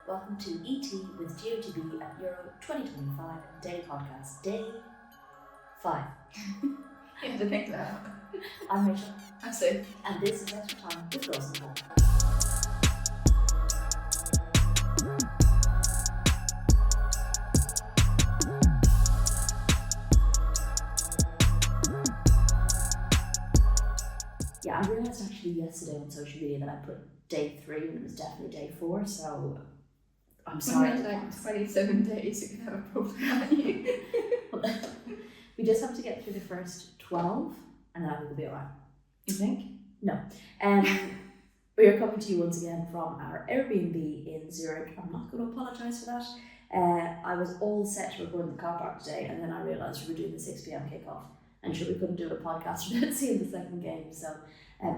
Welcome to ET with GOTB at Euro2025 Daily Podcast, Day 5. You have to think that. I'm Rachel. I'm Sophie. And this is Extra Time with GirlsontheBall. Yeah, I realised actually yesterday on social media that I put Day 3 and it was definitely Day 4, so I'm sorry. When like 27 days, you can have a problem, can't you? We just have to get through the first 12 and then I think we'll be alright. You think? No. We are coming to you once again from our Airbnb in Zurich. I'm not going to apologise for that. I was all set to record in the car park today and then I realised we were doing the 6 p.m. kickoff and sure we couldn't do a podcast without seeing the second game. So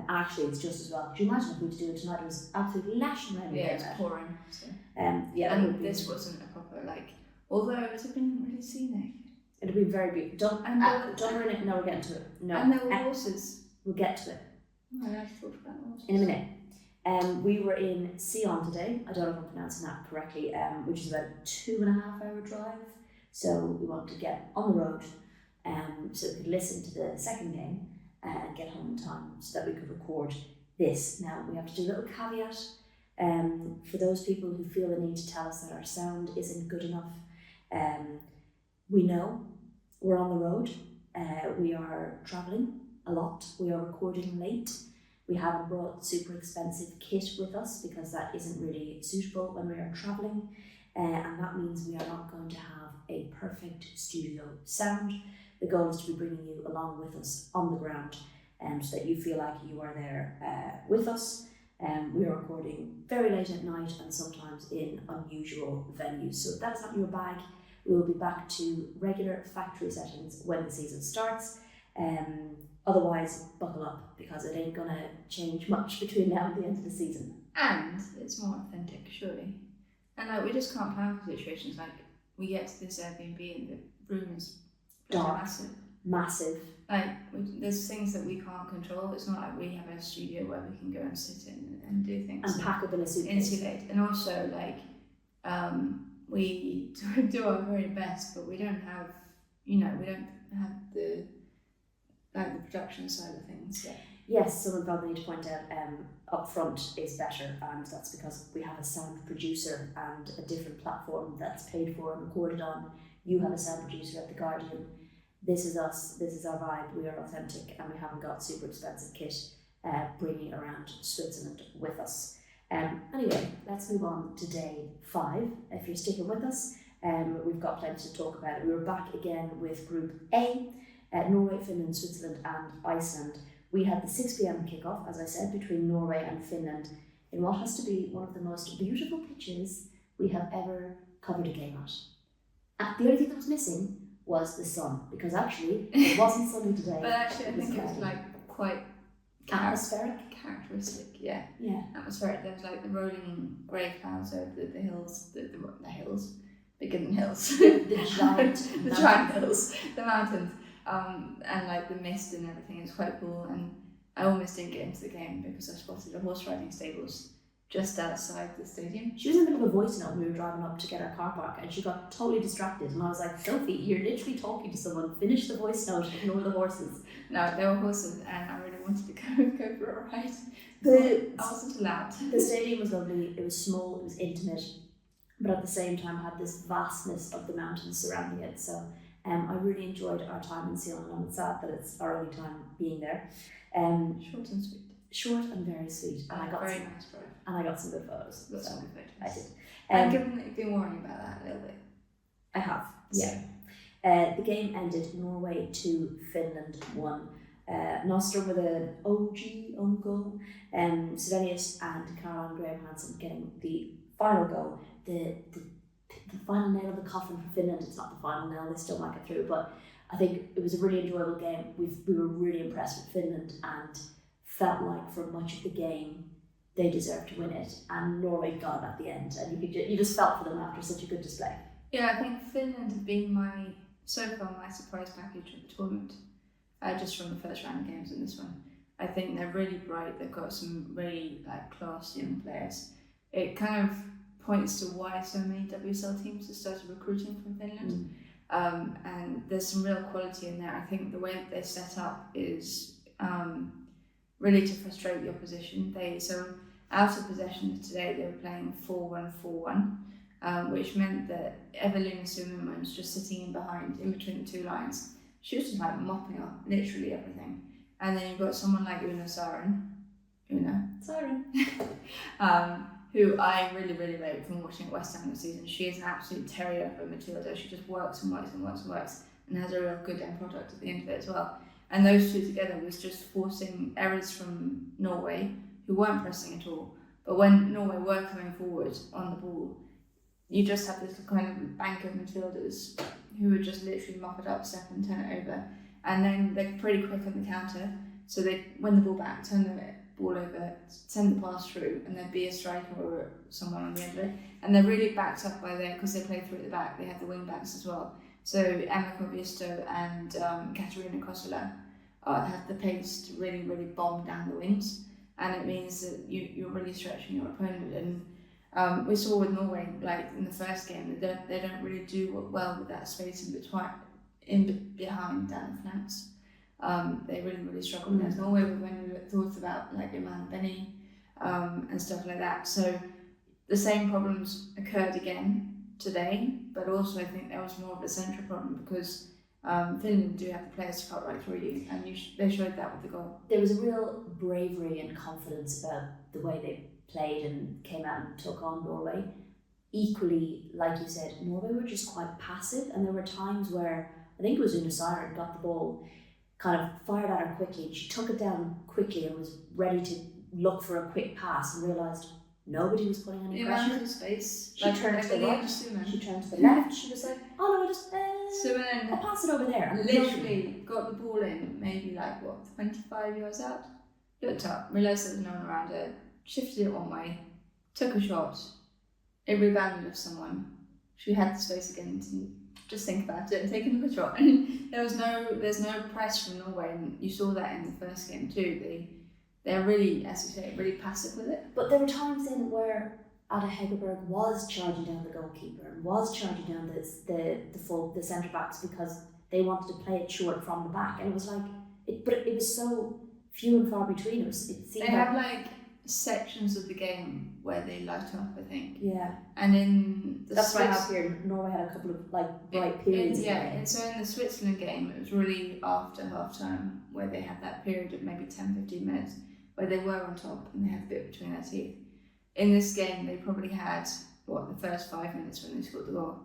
actually it's just as well. Could you imagine if we were to do it tonight? It was absolutely lashing rain. Yeah, it's pouring. So. Yeah, and this wasn't a proper, although it would have been really scenic. It would be very beautiful. Don't ruin it. No, we're getting to it. No. And there were horses. We'll get to it. Oh, I have thought about horses. In a minute. We were in Sion today. I don't know if I'm pronouncing that correctly, which is about a 2.5 hour drive. So we wanted to get on the road so we could listen to the second game and get home in time so that we could record this. Now, we have to do a little caveat for those people who feel the need to tell us that our sound isn't good enough. We know we're on the road. We are travelling a lot. We are recording late. We haven't brought super expensive kit with us because that isn't really suitable when we are travelling. And that means we are not going to have a perfect studio sound. The goal is to be bringing you along with us on the ground so that you feel like you are there with us. We are recording very late at night and sometimes in unusual venues. So if that is not your bag, we will be back to regular factory settings when the season starts. Otherwise, buckle up because it ain't gonna change much between now and the end of the season. And it's more authentic, surely. And we just can't plan for situations we get to this Airbnb and the room is dark, massive. There's things that we can't control. It's not like we have a studio where we can go and sit in and do things. And pack up in a suitcase. Insulate. And also, we do our very best, but we don't have, we don't have the production side of things yet. Yes, someone felt the need to point out up front is better, and that's because we have a sound producer and a different platform that's paid for and recorded on. You have a sound producer at The Guardian. This is us, this is our vibe, we are authentic, and we haven't got super expensive kit bringing around Switzerland with us. Anyway, let's move on to Day 5. If you're sticking with us, we've got plenty to talk about. We were back again with Group A, Norway, Finland, Switzerland and Iceland. We had the 6 p.m. kickoff, as I said, between Norway and Finland in what has to be one of the most beautiful pitches we have ever covered a game at. The only thing that was missing was the sun, because actually it wasn't sunny today. But actually I think it was quite atmospheric. Characteristic, yeah. Yeah. Atmospheric. There was the rolling grey clouds over the hills, the hills, bigger than hills. The giant hills, the mountains. And the mist and everything. It was quite cool, and I almost didn't get into the game because I spotted a horse riding stables just outside the stadium. She was in the middle of a voice note when we were driving up to get our car park and she got totally distracted and I was like, Sophie, you're literally talking to someone, finish the voice note, ignore the horses. No, there were horses and I really wanted to go for a ride. I wasn't allowed. The stadium was lovely, it was small, it was intimate, but at the same time had this vastness of the mountains surrounding it. So I really enjoyed our time in Sion and I'm sad that it's our only time being there. Short and sweet. Short and very sweet. And I got very nice drive. And I got some good photos. Got some good photos. I did. And given that you've been worrying about that a little bit. I have, yeah. The game ended Norway 2, Finland 1. Nostrum with an own goal. Svennius and Caroline Graham Hansen getting the final goal. The final nail of the coffin for Finland. It's not the final nail, they still might get through, but I think it was a really enjoyable game. We were really impressed with Finland and felt like for much of the game they deserved to win it, and Norway got it at the end, and you just felt for them after such a good display. Yeah, I think Finland have been my surprise package of the tournament, just from the first round of games in this one. I think they're really bright, they've got some really class young players. It kind of points to why so many WSL teams have started recruiting from Finland. And there's some real quality in there. I think the way that they're set up is really to frustrate the opposition. So out of possession today, they were playing 4-1-4-1, which meant that Evelina Suleiman was just sitting in behind, in between the two lines. She was just like mopping up literally everything. And then you've got someone like Una Siren, who I really, really rate from watching at West Ham this season. She is an absolute terrier of a midfielder. She just works and works and works and works, and has a real good end product at the end of it as well. And those two together was just forcing errors from Norway, who weren't pressing at all. But when Norway were coming forward on the ball, you just have this kind of bank of midfielders who would just literally mop it up, step and turn it over. And then they're pretty quick on the counter, so they win the ball back, turn the ball over, send the pass through, and there'd be a striker or someone on the end of it. And they're really backed up by because they play through at the back, they have the wing backs as well. So Emma Kovisto and Katarina Kosola have the pace to really, really bomb down the wings. And it means that you're really stretching your opponent. And we saw with Norway, like in the first game, they don't really do well with that space behind down the flanks. They really, really struggle with that. Norway were when we thought about like Iman Benny and stuff like that. So the same problems occurred again today, but also I think there was more of a central problem because Finland do have the players to cut right through you, and they showed that with the goal. There was a real bravery and confidence about the way they played and came out and took on Norway. Equally, like you said, Norway were just quite passive, and there were times where I think it was Una Siren got the ball, kind of fired at her quickly, and she took it down quickly and was ready to look for a quick pass and realised nobody was putting any pressure. In space. She turned to the right, she turned to the left, she was like, oh no, I'll pass it over there. And literally got the ball in, maybe 25 yards out, looked up, realised there was no one around her, shifted it one way, took a shot, it rebounded off someone. She had the space again to just think about it and take another shot. And there's no press from Norway, and you saw that in the first game too. They're really, as you say, really passive with it. But there were times then where Ada Hegerberg was charging down the goalkeeper and was charging down the centre backs because they wanted to play it short from the back, and it was like, but it was so few and far between. It seemed they have sections of the game where they light up, I think. Yeah. And in the that's why up here Norway had a couple of bright periods. And so in the Switzerland game, it was really after half time where they had that period of maybe 10-15 minutes where they were on top and they had a bit between their teeth. In this game, they probably had the first 5 minutes when they scored the goal.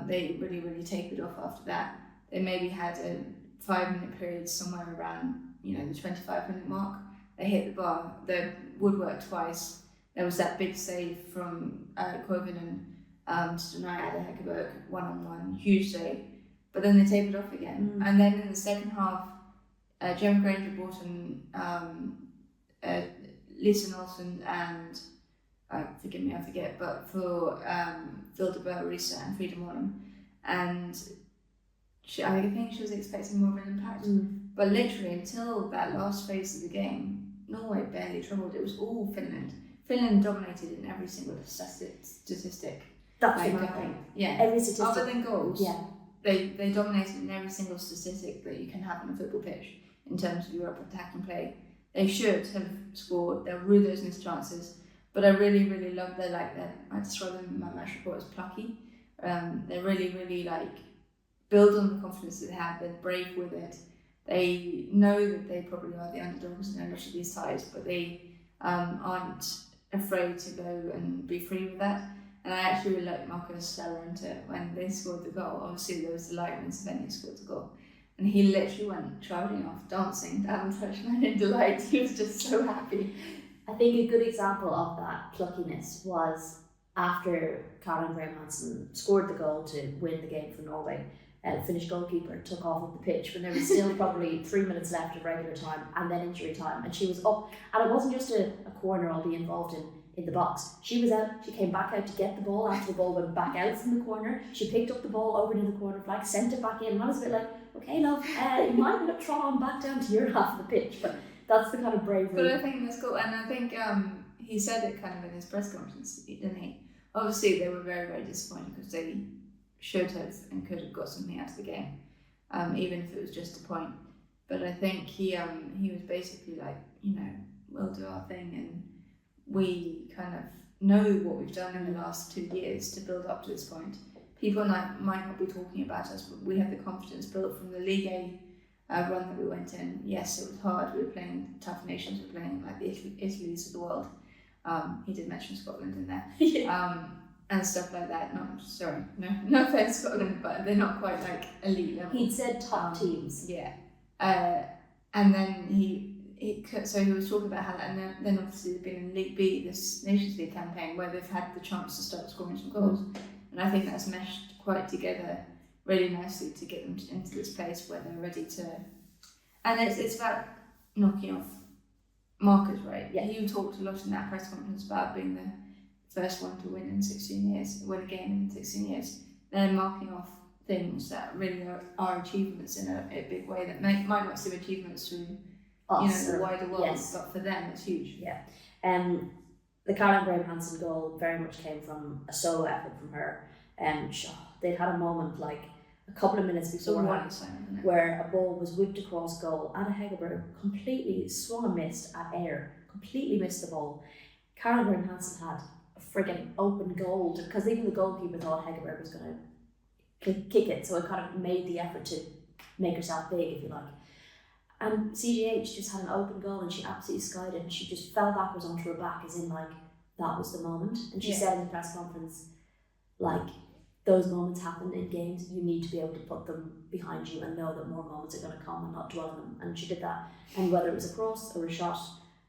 They really, really tapered off after that. They maybe had a 5-minute period somewhere around the 25-minute mark. They hit the bar, the woodwork twice. There was that big save from Koivunen to deny Ada Hegerberg one-on-one, huge save. But then they tapered off again. And then in the second half, Gemma Granger brought in Lisa Nelson and, forgive me, I forget, but for Vilde Risa and Frida Monum. And I think she was expecting more of an impact. But literally, until that last phase of the game, Norway barely troubled. It was all Finland. Finland dominated in every single statistic. That's the main thing. Yeah. Every statistic. Other than goals, yeah. They dominated in every single statistic that you can have on a football pitch in terms of Europe attack and play. They should have scored. There were those missed chances. But I really, really love I describe them in my match report as plucky. They really, really build on the confidence that they have. They're brave with it. They know that they probably are the underdogs in a lot of these ties, but they aren't afraid to go and be free with that. And I actually really like Marcus Salorenta when they scored the goal. Obviously, there was the light when Svenny scored the goal. And he literally went trotting off, dancing down the touchline in delight. He was just so happy. I think a good example of that pluckiness was after Caroline Graham-Hansen scored the goal to win the game for Norway. The Finnish goalkeeper took off of the pitch when there was still probably 3 minutes left of regular time and then injury time, and she was up, and it wasn't just a corner I'll be involved in the box. She was out, she came back out to get the ball after the ball went back out from the corner. She picked up the ball over to the corner flag, sent it back in, and I was a bit like, okay love, you might want to trot on back down to your half of the pitch, but that's the kind of bravery. But I think that's cool, and I think he said it kind of in his press conference, didn't he? obviously they were very, very disappointed because they should have and could have got something out of the game, even if it was just a point. But I think he was basically like, we'll do our thing, and we kind of know what we've done in the last 2 years to build up to this point. People might not be talking about us, but we have the confidence built from the League A run that we went in. Yes, it was hard. We were playing tough nations. We were playing like the Italys of the world. He did mention Scotland in there. And stuff like that. No offense Scotland, but they're not quite like elite level. He'd said top teams. Yeah. And then he was talking about how that, and then obviously they've been in League B, this Nations League campaign, where they've had the chance to start scoring some goals. And I think that's meshed quite together really nicely to get them into this place where they're ready to. And it's about knocking off markers, right? Yeah. You talked a lot in that press conference about being the first one to win in 16 years, win a game in 16 years. They're marking off things that really are achievements in a big way that might not seem achievements to the wider world, yes. But for them it's huge. Yeah. The Caroline Graham-Hansen goal very much came from a solo effort from her. They'd had a moment like a couple of minutes before where a ball was whipped across goal. Anna Hegerberg completely swung and missed at air, completely missed the ball. Caroline Graham-Hansen had a friggin' open goal because even the goalkeeper thought Hegerberg was going to kick it, so it kind of made the effort to make herself big, if you like. And CGH just had an open goal and she absolutely skied it, and she just fell backwards onto her back, as in like that was the moment. And she said in the press conference, like, those moments happen in games, you need to be able to put them behind you and know that more moments are going to come and not dwell on them. And she did that. And whether it was a cross or a shot,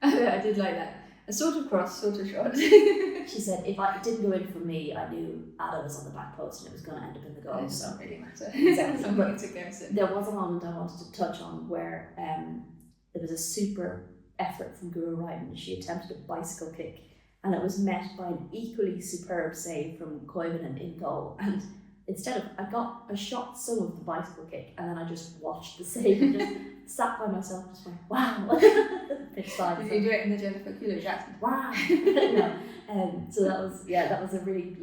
I did like that. A sort of cross, sort of shot. She said, if it didn't go in for me, I knew Ada was on the back post and it was going to end up in the goal. It doesn't really matter. Exactly. But there was a moment I wanted to touch on where there was a super effort from Guro Reiten. She attempted a bicycle kick and it was met by an equally superb save from Koivunen in goal. And instead of, I shot some of the bicycle kick and then I just watched the save and just sat by myself and just went, wow. Did you do it in the Jennifer Coolidge accent? Wow. No. So that was a really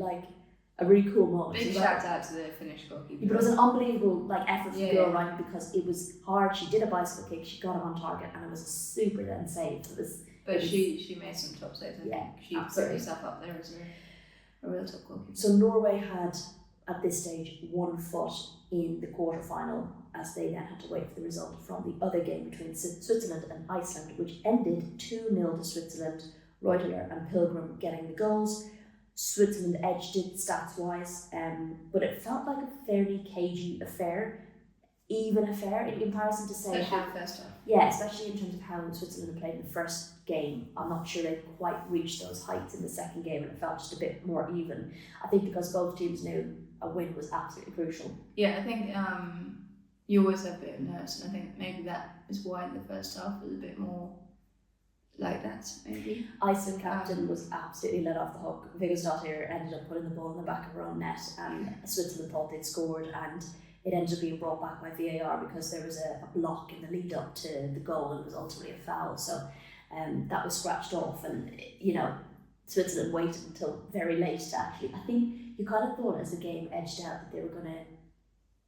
cool moment. Big shout out to the Finnish goalkeeper. But it was an unbelievable effort from Guro Reiten because it was hard. She did a bicycle kick, she got him on target, and it was a super then save. She made some top saves. I think she put herself up there as a real top goalkeeper. So Norway had at this stage 1 foot in the quarter-final, as they then had to wait for the result from the other game between Switzerland and Iceland, which ended 2-0 to Switzerland, Reuteler and Pilgrim getting the goals. Switzerland edged it stats-wise, but it felt like a fairly cagey affair, even affair in comparison to say especially the first half. Yeah, especially in terms of how Switzerland played in the first game. I'm not sure they quite reached those heights in the second game, and it felt just a bit more even. I think because both teams knew a win was absolutely crucial. Yeah, I think you always have a bit of nerves, and I think maybe that is why the first half was a bit more like that, maybe. Iceland captain was absolutely let off the hook. Vigosdottir ended up putting the ball in the back of her own net, and Switzerland thought they'd scored, and it ended up being brought back by VAR because there was a block in the lead up to the goal and it was ultimately a foul. So that was scratched off, and Switzerland waited until very late to actually. I think you kind of thought as the game edged out that they were going to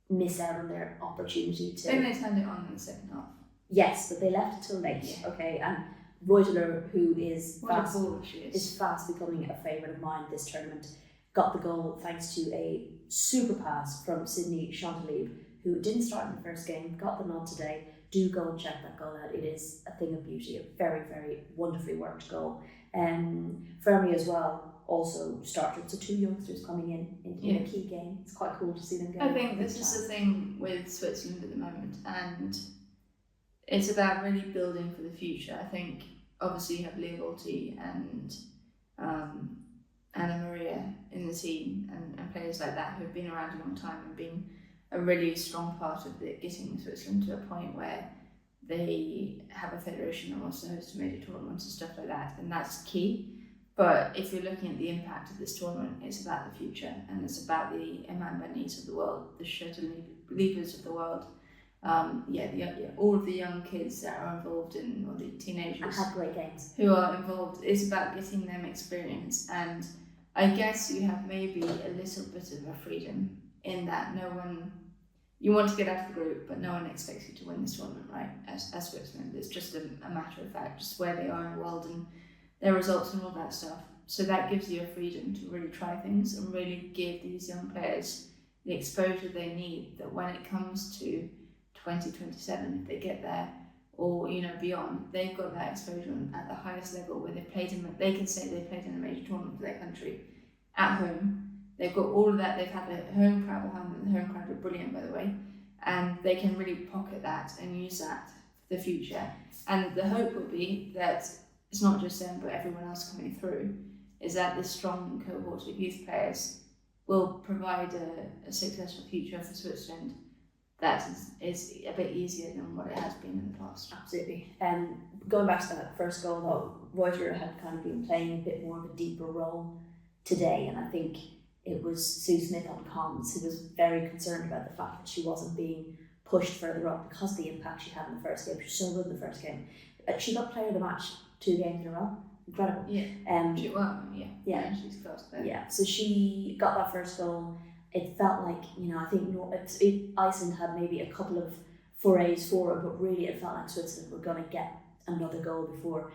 miss out on their opportunity to. Then they turned it on in the second half. Yes, but they left it till late. Yeah. Okay, and Reuteler, who is fast becoming a favourite of mine this tournament, got the goal thanks to a super pass from Sydney Chantelive, who didn't start in the first game, got the nod today. Do go and check that goal out. It is a thing of beauty, a very, very wonderfully worked goal. Fermi as well also started, so 2 youngsters coming in a key game. It's quite cool to see them go. I think this is the thing with Switzerland at the moment, and it's about really building for the future. I think obviously you have Lea Volti and Anna Maria in the team and players like that who have been around a long time and been a really strong part of getting Switzerland to a point where they have a federation that wants to host major tournaments and stuff like that, and that's key. But if you're looking at the impact of this tournament, it's about the future, and it's about the Eman Benis of the world, the Schoetelevers of the world, all of the young kids that are involved in, or the teenagers and had great games who are involved. It's about getting them experience, and I guess you have maybe a little bit of a freedom in that you want to get out of the group, but no one expects you to win this tournament, right? As Switzerland, it's just a matter of fact, just where they are in the world and their results and all that stuff. So that gives you a freedom to really try things and really give these young players the exposure they need, that when it comes to 2027, if they get there, or beyond, they've got that exposure at the highest level where they can say they played in a major tournament for their country at home. They've got all of that. They've had the home crowd behind them. The home crowd were brilliant, by the way, and they can really pocket that and use that for the future. And the hope will be that it's not just them, but everyone else coming through, is that this strong cohort of youth players will provide a successful future for Switzerland that is a bit easier than what it has been in the past. Absolutely. Going back to that first goal, though, Reuter had kind of been playing a bit more of a deeper role today, and I think it was Sue Smith on comms who was very concerned about the fact that she wasn't being pushed further up because of the impact she had in the first game. She was so good in the first game. She got player of the match 2 games in a row. Incredible. Yeah. She won. Yeah. She's close there. Yeah. So she got that first goal. It felt like, I think Iceland had maybe a couple of forays forward, but really it felt like Switzerland were going to get another goal before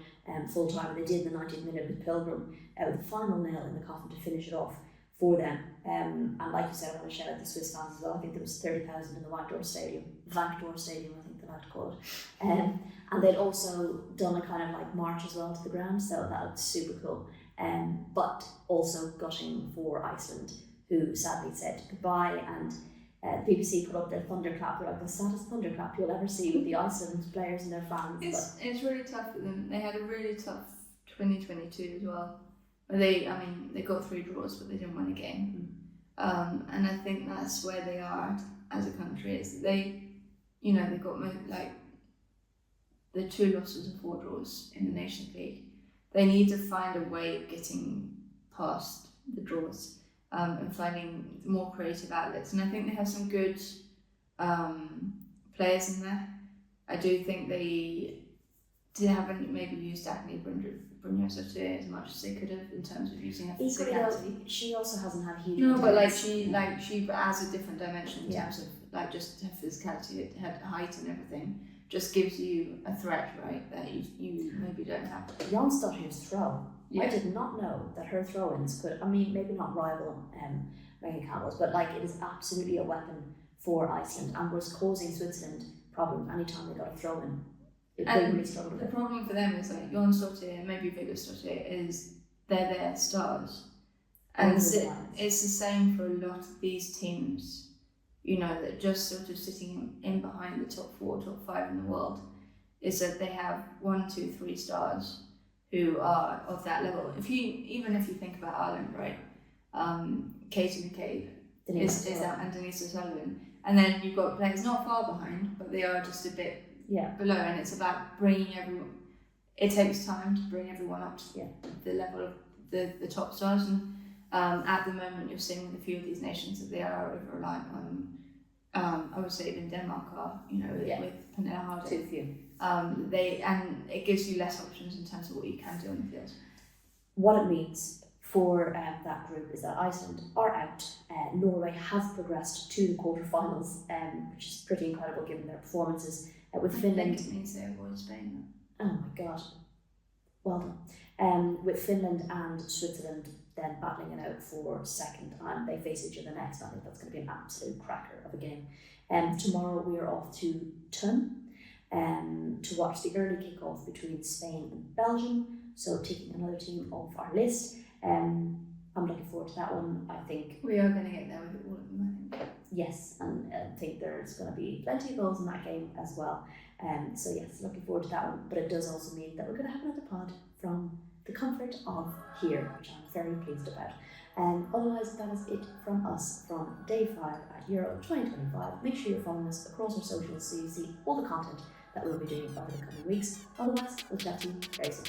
full time. And they did in the 90th minute with Pilgrim with the final nail in the coffin to finish it off for them. And like you said, I want to shout out the Swiss fans as well. I think there was 30,000 in the Wankdorf Stadium, I think they like to call it. And they'd also done a kind of like march as well to the ground, so that was super cool. But also gutting for Iceland, who sadly said goodbye, and the BBC put up their thunderclap. They're like the saddest thunderclap you'll ever see with the Iceland players and their fans. It's really tough for them. They had a really tough 2022 as well. They got 3 draws, but they didn't win a game. And I think that's where they are as a country. Is they got the 2 losses and 4 draws in the Nations League. They need to find a way of getting past the draws and finding more creative outlets. And I think they have some good players in there. I do think they haven't maybe used Daphne Brunner as much as they could have in terms of using her physicality. She also hasn't had huge. No, but she adds a different dimension in terms of just her physicality, her height and everything. Just gives you a threat, right, that you maybe don't have. Jonsdottir's throw. I did not know that her throw-ins could, maybe not rival Megan Campbell's, but it is absolutely a weapon for Iceland and was causing Switzerland problems anytime they got a throw-in. They really struggled with it. The problem for them is Jonsdottir and maybe Vigdisdottir is they're their stars. And it's the same for a lot of these teams. That just sort of sitting in behind the top 4, top 5 in the world, is that they have 1, 2, 3 stars who are of that level. Even if you think about Ireland, right? Katie McCabe is that, and Denise O'Sullivan, and then you've got players not far behind, but they are just a bit below, and it's about bringing everyone. It takes time to bring everyone up to the level of the top stars, and at the moment you're seeing with a few of these nations that they are over reliant on. I would say even Denmark are, with Pernille Harder. Too few. And it gives you less options in terms of what you can do on the field. What it means for that group is that Iceland are out. Norway have progressed to the quarterfinals, which is pretty incredible given their performances. With Finland, it means they avoid Spain. Oh my god, well done. With Finland and Switzerland then battling it out for second, and they face each other next. I think that's going to be an absolute cracker of a game. Tomorrow we are off to Thun to watch the early kickoff between Spain and Belgium, so taking another team off our list. I'm looking forward to that one. I think we are going to get there with all of them, I think. Yes, and I think there's going to be plenty of goals in that game as well. So yes, looking forward to that one. But it does also mean that we're going to have another pod from the comfort of here, which I'm very pleased about. Otherwise, that is it from us from day 5 at Euro2025. Make sure you're following us across our socials so you see all the content that we'll be doing over the coming weeks. Otherwise, we'll chat to you very soon.